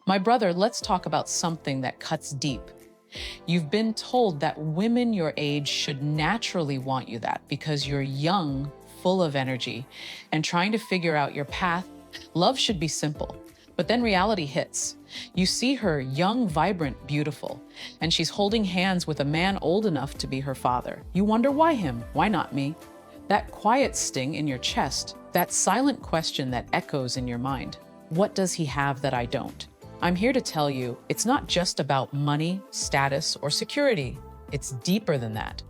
My brother, let's talk about something that cuts deep. You've been told that women your age should naturally want you that because you're young, full of energy, and trying to figure out your path. Love should be simple. But then reality hits. You see her young, vibrant, beautiful, and she's holding hands with a man old enough to be her father. You wonder, why him? Why not me? That quiet sting in your chest, that silent question that echoes in your mind. What does he have that I don't? I'm here to tell you, it's not just about money, status, or security. It's deeper than that.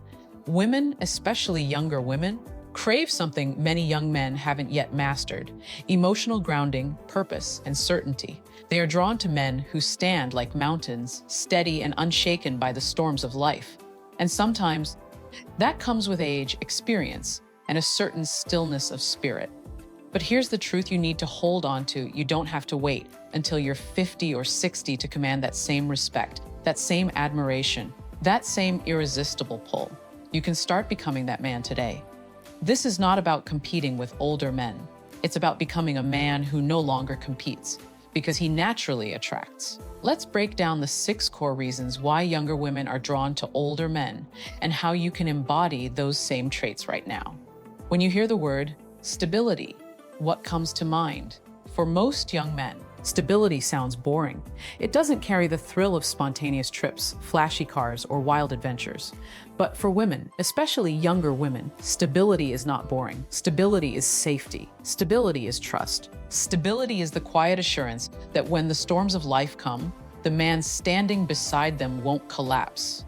Women, especially younger women, crave something many young men haven't yet mastered: emotional grounding, purpose, and certainty. They are drawn to men who stand like mountains, steady and unshaken by the storms of life. And sometimes that comes with age, experience, and a certain stillness of spirit. But here's the truth you need to hold on to. You don't have to wait until you're 50 or 60 to command that same respect, that same admiration, that same irresistible pull. You can start becoming that man today. This is not about competing with older men. It's about becoming a man who no longer competes, because he naturally attracts. Let's break down the 6 core reasons why younger women are drawn to older men and how you can embody those same traits right now. When you hear the word stability, what comes to mind? For most young men, stability sounds boring. It doesn't carry the thrill of spontaneous trips, flashy cars, or wild adventures. But for women, especially younger women, stability is not boring. Stability is safety. Stability is trust. Stability is the quiet assurance that when the storms of life come, the man standing beside them won't collapse.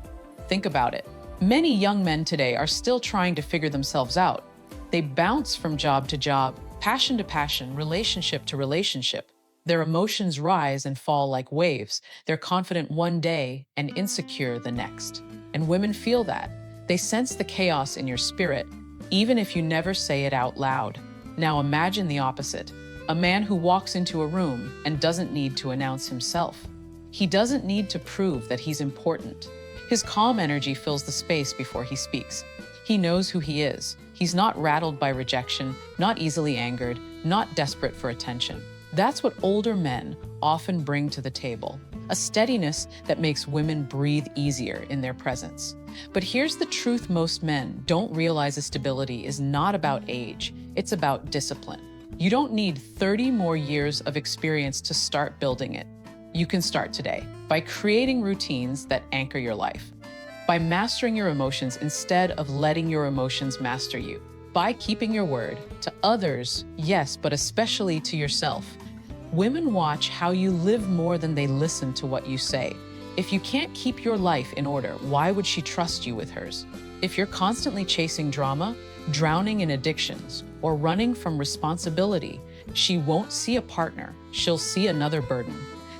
Think about it. Many young men today are still trying to figure themselves out. They bounce from job to job, passion to passion, relationship to relationship. Their emotions rise and fall like waves. They're confident one day and insecure the next. And women feel that. They sense the chaos in your spirit, even if you never say it out loud. Now imagine the opposite. A man who walks into a room and doesn't need to announce himself. He doesn't need to prove that he's important. His calm energy fills the space before he speaks. He knows who he is. He's not rattled by rejection, not easily angered, not desperate for attention. That's what older men often bring to the table, a steadiness that makes women breathe easier in their presence. But here's the truth: most men don't realize a stability is not about age, it's about discipline. You don't need 30 more years of experience to start building it. You can start today by creating routines that anchor your life, by mastering your emotions instead of letting your emotions master you, by keeping your word to others, yes, but especially to yourself. Women watch how you live more than they listen to what you say. If you can't keep your life in order, why would she trust you with hers? If you're constantly chasing drama, drowning in addictions, or running from responsibility, she won't see a partner, she'll see another burden.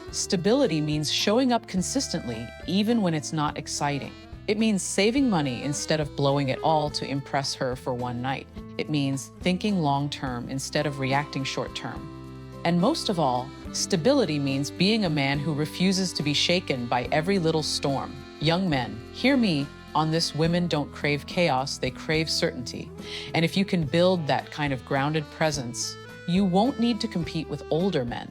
Stability means showing up consistently, even when it's not exciting. It means saving money instead of blowing it all to impress her for one night. It means thinking long-term instead of reacting short-term. And most of all, stability means being a man who refuses to be shaken by every little storm. Young men, hear me on this: women don't crave chaos, they crave certainty. And if you can build that kind of grounded presence, you won't need to compete with older men.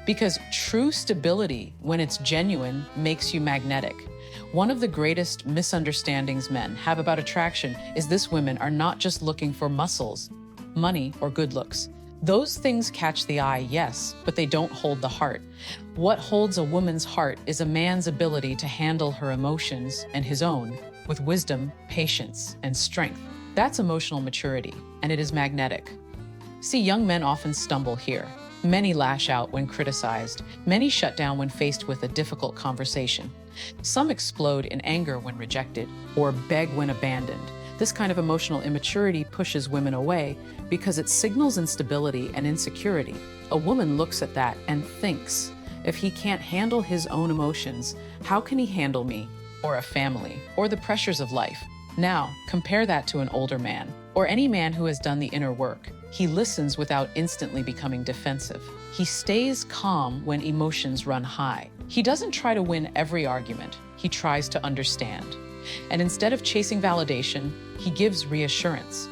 Because true stability, when it's genuine, makes you magnetic. One of the greatest misunderstandings men have about attraction is this: women are not just looking for muscles, money, or good looks. Those things catch the eye, yes, but they don't hold the heart. What holds a woman's heart is a man's ability to handle her emotions and his own with wisdom, patience, and strength. That's emotional maturity, and it is magnetic. See, young men often stumble here. Many lash out when criticized. Many shut down when faced with a difficult conversation. Some explode in anger when rejected, or beg when abandoned. This kind of emotional immaturity pushes women away because it signals instability and insecurity. A woman looks at that and thinks, if he can't handle his own emotions, how can he handle me, or a family, or the pressures of life? Now, compare that to an older man, or any man who has done the inner work. He listens without instantly becoming defensive. He stays calm when emotions run high. He doesn't try to win every argument. He tries to understand. And instead of chasing validation, he gives reassurance.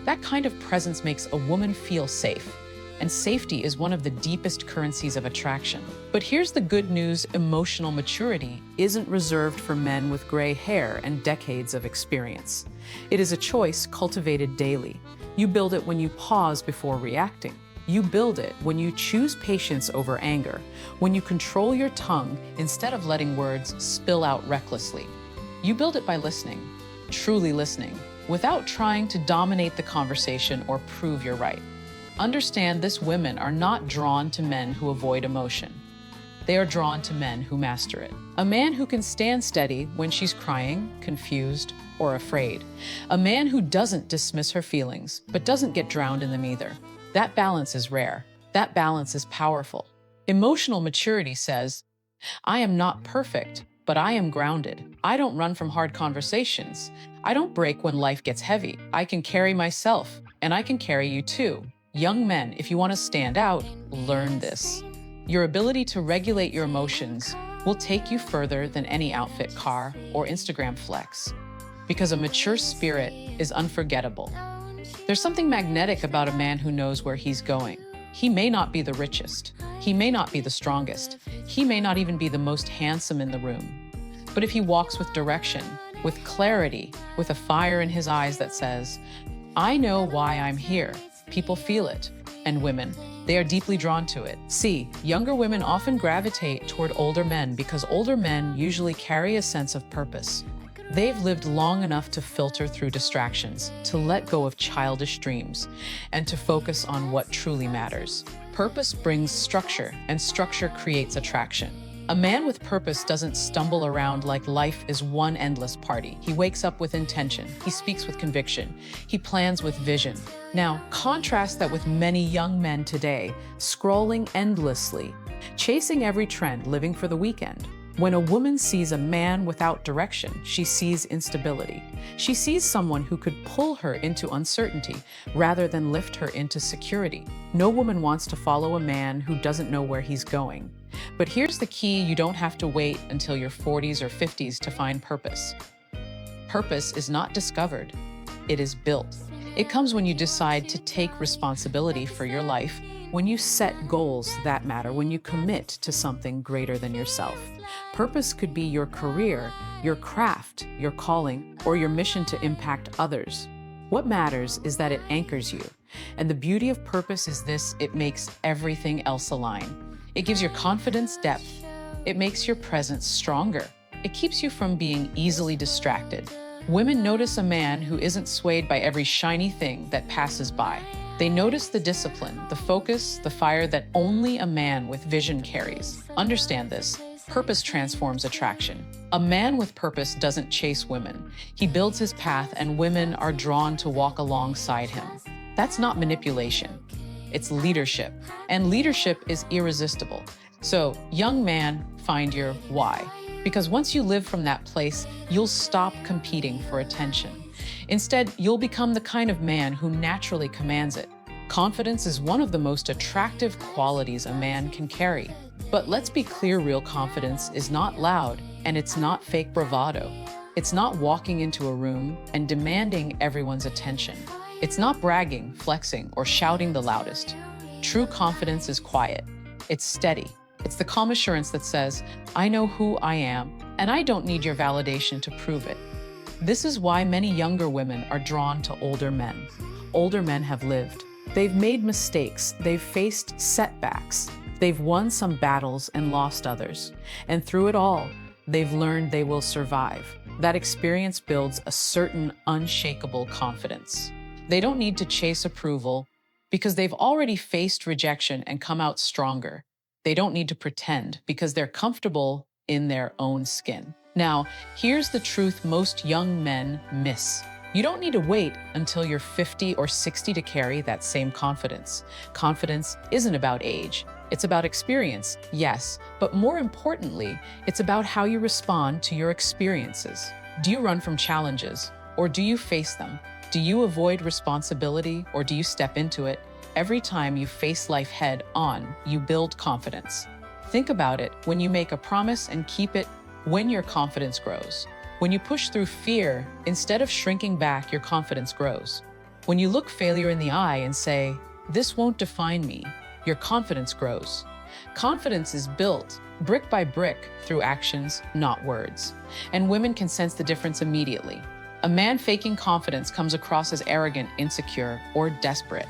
That kind of presence makes a woman feel safe. and safety is one of the deepest currencies of attraction. But here's the good news: emotional maturity isn't reserved for men with gray hair and decades of experience. It is a choice cultivated daily. You build it when you pause before reacting. You build it when you choose patience over anger, when you control your tongue instead of letting words spill out recklessly. You build it by listening, truly listening, without trying to dominate the conversation or prove you're right. Understand this: women are not drawn to men who avoid emotion. They are drawn to men who master it. A man who can stand steady when she's crying, confused, or afraid. A man who doesn't dismiss her feelings, but doesn't get drowned in them either. That balance is rare. That balance is powerful. Emotional maturity says, I am not perfect, but I am grounded. I don't run from hard conversations. I don't break when life gets heavy. I can carry myself, and I can carry you too. Young men, if you want to stand out, learn this. Your ability to regulate your emotions will take you further than any outfit, car, or Instagram flex. Because a mature spirit is unforgettable. There's something magnetic about a man who knows where he's going. He may not be the richest. He may not be the strongest. He may not even be the most handsome in the room. But if he walks with direction, with clarity, with a fire in his eyes that says, I know why I'm here, people feel it. And women, they are deeply drawn to it. See, younger women often gravitate toward older men because older men usually carry a sense of purpose. They've lived long enough to filter through distractions, to let go of childish dreams, and to focus on what truly matters. Purpose brings structure, and structure creates attraction. A man with purpose doesn't stumble around like life is one endless party. He wakes up with intention. He speaks with conviction. He plans with vision. Now, contrast that with many young men today, scrolling endlessly, chasing every trend, living for the weekend. When a woman sees a man without direction, she sees instability. She sees someone who could pull her into uncertainty rather than lift her into security. No woman wants to follow a man who doesn't know where he's going. But here's the key: you don't have to wait until your 40s or 50s to find purpose. Purpose is not discovered, it is built. It comes when you decide to take responsibility for your life, when you set goals that matter, when you commit to something greater than yourself. Purpose could be your career, your craft, your calling, or your mission to impact others. What matters is that it anchors you. And the beauty of purpose is this: it makes everything else align. It gives your confidence depth. It makes your presence stronger. It keeps you from being easily distracted. Women notice a man who isn't swayed by every shiny thing that passes by. They notice the discipline, the focus, the fire that only a man with vision carries. Understand this: purpose transforms attraction. A man with purpose doesn't chase women. He builds his path, and women are drawn to walk alongside him. That's not manipulation. It's leadership. And leadership is irresistible. So, young man, find your why. Because once you live from that place, you'll stop competing for attention. Instead, you'll become the kind of man who naturally commands it. Confidence is one of the most attractive qualities a man can carry. But let's be clear, real confidence is not loud, and it's not fake bravado. It's not walking into a room and demanding everyone's attention. It's not bragging, flexing, or shouting the loudest. True confidence is quiet. It's steady. It's the calm assurance that says, I know who I am, and I don't need your validation to prove it. This is why many younger women are drawn to older men. Older men have lived. They've made mistakes. They've faced setbacks. They've won some battles and lost others. And through it all, they've learned they will survive. That experience builds a certain unshakable confidence. They don't need to chase approval because they've already faced rejection and come out stronger. They don't need to pretend because they're comfortable in their own skin. Now, here's the truth most young men miss. You don't need to wait until you're 50 or 60 to carry that same confidence. Confidence isn't about age. It's about experience, yes, but more importantly, it's about how you respond to your experiences. Do you run from challenges, or do you face them? Do you avoid responsibility, or do you step into it? Every time you face life head on, you build confidence. Think about it: when you make a promise and keep it, when your confidence grows. When you push through fear, instead of shrinking back, your confidence grows. When you look failure in the eye and say, This won't define me. Your confidence grows. Confidence is built brick by brick through actions, not words. And women can sense the difference immediately. A man faking confidence comes across as arrogant, insecure, or desperate.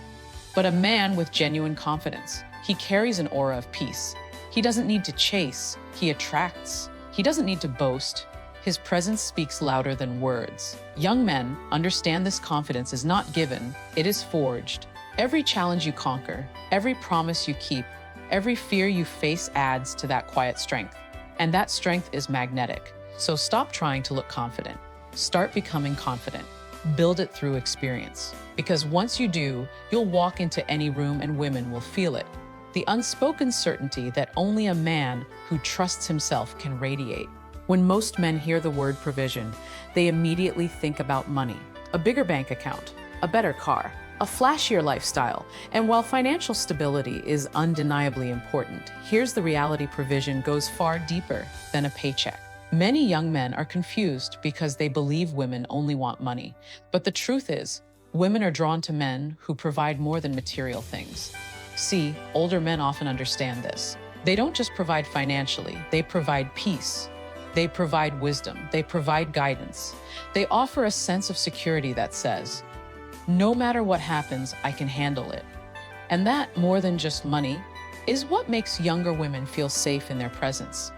But a man with genuine confidence, he carries an aura of peace. He doesn't need to chase, he attracts. He doesn't need to boast. His presence speaks louder than words. Young men understand this confidence is not given, it is forged. Every challenge you conquer, every promise you keep, every fear you face adds to that quiet strength. And that strength is magnetic. So stop trying to look confident. Start becoming confident. Build it through experience. Because once you do, you'll walk into any room and women will feel it. The unspoken certainty that only a man who trusts himself can radiate. When most men hear the word provision, they immediately think about money, a bigger bank account, a better car, a flashier lifestyle. And while financial stability is undeniably important, here's the reality: provision goes far deeper than a paycheck. Many young men are confused because they believe women only want money. But the truth is, women are drawn to men who provide more than material things. See, older men often understand this. They don't just provide financially, they provide peace. They provide wisdom. They provide guidance. They offer a sense of security that says, no matter what happens, I can handle it. And that, more than just money, is what makes younger women feel safe in their presence.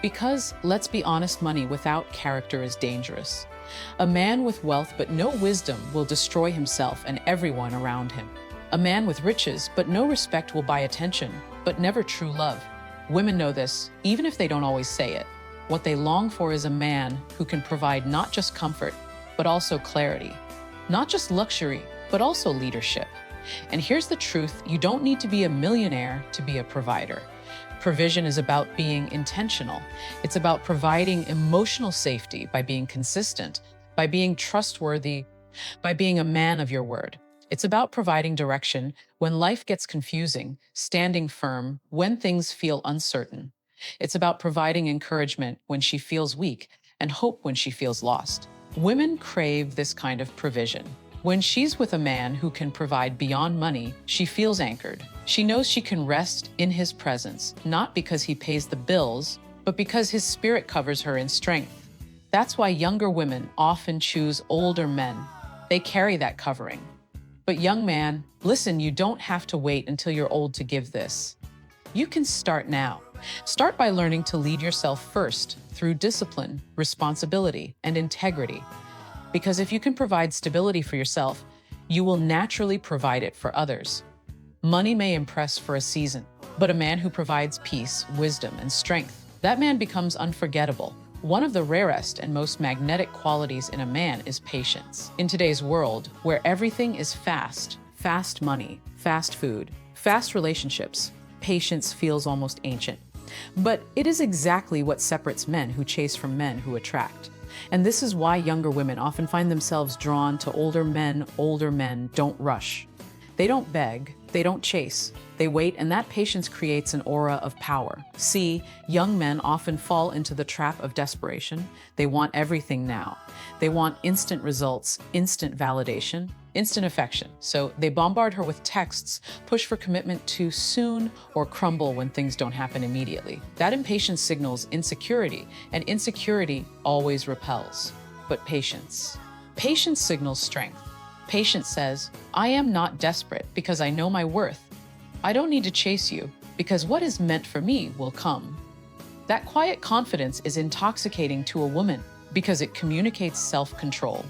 Because, let's be honest, money without character is dangerous. A man with wealth but no wisdom will destroy himself and everyone around him. A man with riches but no respect will buy attention, but never true love. Women know this, even if they don't always say it. What they long for is a man who can provide not just comfort, but also clarity. Not just luxury, but also leadership. And here's the truth: you don't need to be a millionaire to be a provider. Provision is about being intentional. It's about providing emotional safety by being consistent, by being trustworthy, by being a man of your word. It's about providing direction when life gets confusing, standing firm when things feel uncertain. It's about providing encouragement when she feels weak and hope when she feels lost. Women crave this kind of provision. When she's with a man who can provide beyond money, she feels anchored. She knows she can rest in his presence, not because he pays the bills, but because his spirit covers her in strength. That's why younger women often choose older men. They carry that covering. But young man, listen, you don't have to wait until you're old to give this. You can start now. Start by learning to lead yourself first through discipline, responsibility, and integrity. Because if you can provide stability for yourself, you will naturally provide it for others. Money may impress for a season, but a man who provides peace, wisdom, and strength, that man becomes unforgettable. One of the rarest and most magnetic qualities in a man is patience. In today's world, where everything is fast, fast money, fast food, fast relationships, patience feels almost ancient. But it is exactly what separates men who chase from men who attract. And this is why younger women often find themselves drawn to older men. Older men don't rush. They don't beg, they don't chase, they wait, and that patience creates an aura of power. See, young men often fall into the trap of desperation. They want everything now. They want instant results, instant validation, instant affection. So they bombard her with texts, push for commitment too soon, or crumble when things don't happen immediately. That impatience signals insecurity, and insecurity always repels. But patience signals strength. Patience says, I am not desperate because I know my worth. I don't need to chase you because what is meant for me will come. That quiet confidence is intoxicating to a woman because it communicates self-control.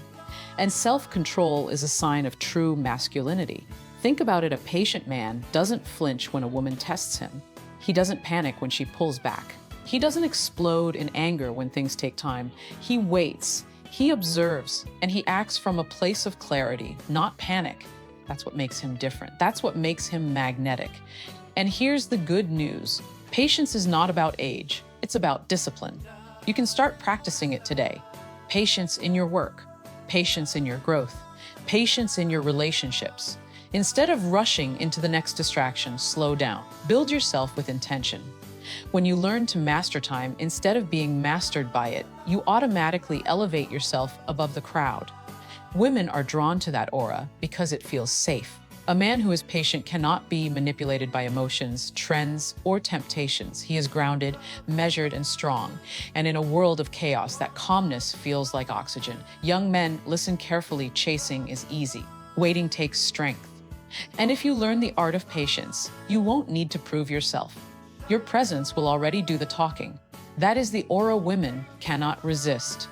And self-control is a sign of true masculinity. Think about it: a patient man doesn't flinch when a woman tests him. He doesn't panic when she pulls back. He doesn't explode in anger when things take time. He waits. He observes, and he acts from a place of clarity, not panic. That's what makes him different. That's what makes him magnetic. And here's the good news. Patience is not about age. It's about discipline. You can start practicing it today. Patience in your work, patience in your growth, patience in your relationships. Instead of rushing into the next distraction, slow down. Build yourself with intention. When you learn to master time instead of being mastered by it, you automatically elevate yourself above the crowd. Women are drawn to that aura because it feels safe. A man who is patient cannot be manipulated by emotions, trends, or temptations. He is grounded, measured, and strong. And in a world of chaos, that calmness feels like oxygen. Young men, listen carefully. Chasing is easy. Waiting takes strength. And if you learn the art of patience, you won't need to prove yourself. Your presence will already do the talking. That is the aura women cannot resist.